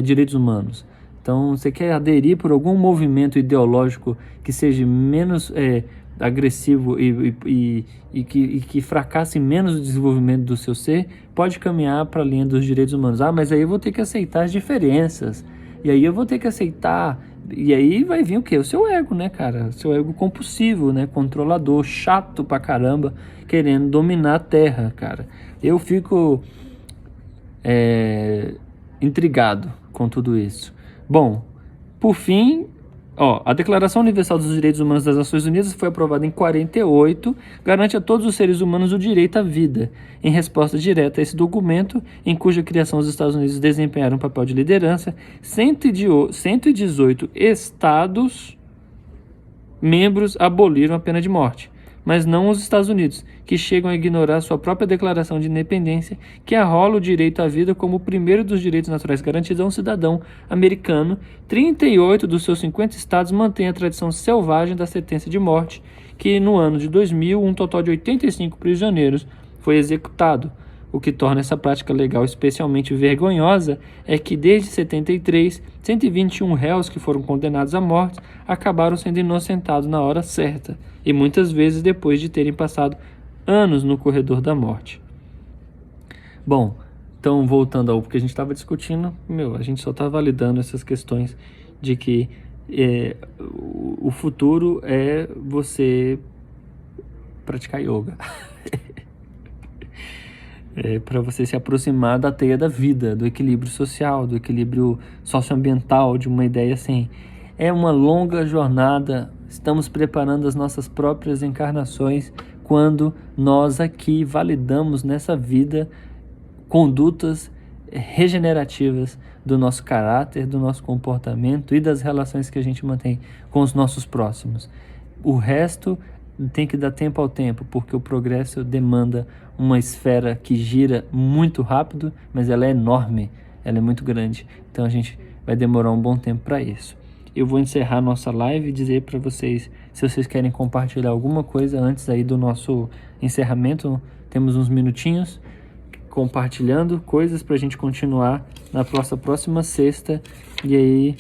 direitos humanos. Então, você quer aderir por algum movimento ideológico que seja menos agressivo e que fracasse menos o desenvolvimento do seu ser, pode caminhar para a linha dos direitos humanos. Mas aí eu vou ter que aceitar as diferenças. E aí eu vou ter que aceitar... E aí vai vir o quê? O seu ego, né, cara? O seu ego compulsivo, né? Controlador, chato pra caramba, querendo dominar a Terra, cara. Eu fico intrigado com tudo isso. Bom, por fim, a Declaração Universal dos Direitos Humanos das Nações Unidas foi aprovada em 48, garante a todos os seres humanos o direito à vida. Em resposta direta a esse documento, em cuja criação os Estados Unidos desempenharam um papel de liderança, 118 estados membros aboliram a pena de morte, mas não os Estados Unidos, que chegam a ignorar sua própria declaração de independência, que arrola o direito à vida como o primeiro dos direitos naturais garantidos a um cidadão americano. 38 dos seus 50 estados mantêm a tradição selvagem da sentença de morte, que no ano de 2000, um total de 85 prisioneiros foi executado. O que torna essa prática legal especialmente vergonhosa é que desde 73, 121 réus que foram condenados à morte acabaram sendo inocentados na hora certa, e muitas vezes depois de terem passado anos no corredor da morte. Bom, então voltando ao que a gente estava discutindo, a gente só está validando essas questões de que o futuro é você praticar yoga. Para você se aproximar da teia da vida, do equilíbrio social, do equilíbrio socioambiental, de uma ideia assim. É uma longa jornada, estamos preparando as nossas próprias encarnações quando nós aqui validamos nessa vida condutas regenerativas do nosso caráter, do nosso comportamento e das relações que a gente mantém com os nossos próximos. O resto tem que dar tempo ao tempo, porque o progresso demanda uma esfera que gira muito rápido, mas ela é enorme, ela é muito grande. Então a gente vai demorar um bom tempo para isso. Eu vou encerrar nossa live e dizer para vocês, se vocês querem compartilhar alguma coisa antes aí do nosso encerramento, temos uns minutinhos compartilhando coisas para a gente continuar na próxima sexta. E aí,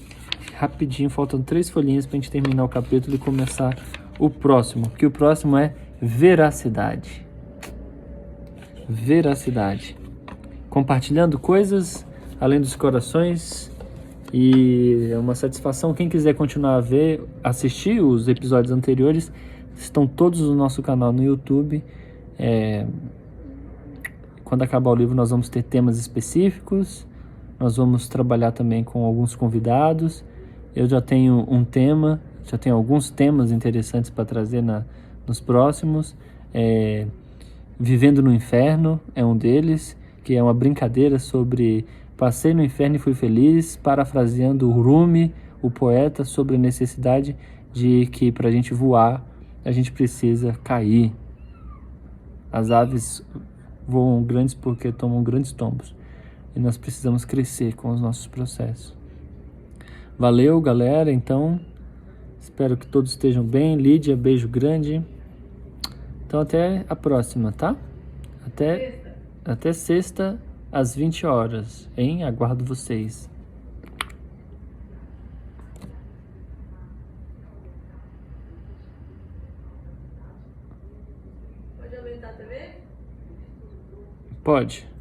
rapidinho, faltam 3 folhinhas para a gente terminar o capítulo e começar o próximo, que o próximo é veracidade. Veracidade. Compartilhando coisas além dos corações, e é uma satisfação. Quem quiser continuar a assistir os episódios anteriores, estão todos no nosso canal no YouTube. Quando acabar o livro, nós vamos ter temas específicos, nós vamos trabalhar também com alguns convidados. Eu já tenho um tema, já tenho alguns temas interessantes para trazer nos próximos. Vivendo no Inferno é um deles, que é uma brincadeira sobre passei no inferno e fui feliz, parafraseando o Rumi, o poeta, sobre a necessidade de que para a gente voar, a gente precisa cair. As aves voam grandes porque tomam grandes tombos, e nós precisamos crescer com os nossos processos. Valeu, galera, então, espero que todos estejam bem. Lídia, beijo grande. Então até a próxima, tá? Até sexta, às 20 horas, hein? Aguardo vocês. Pode aumentar a TV? Pode.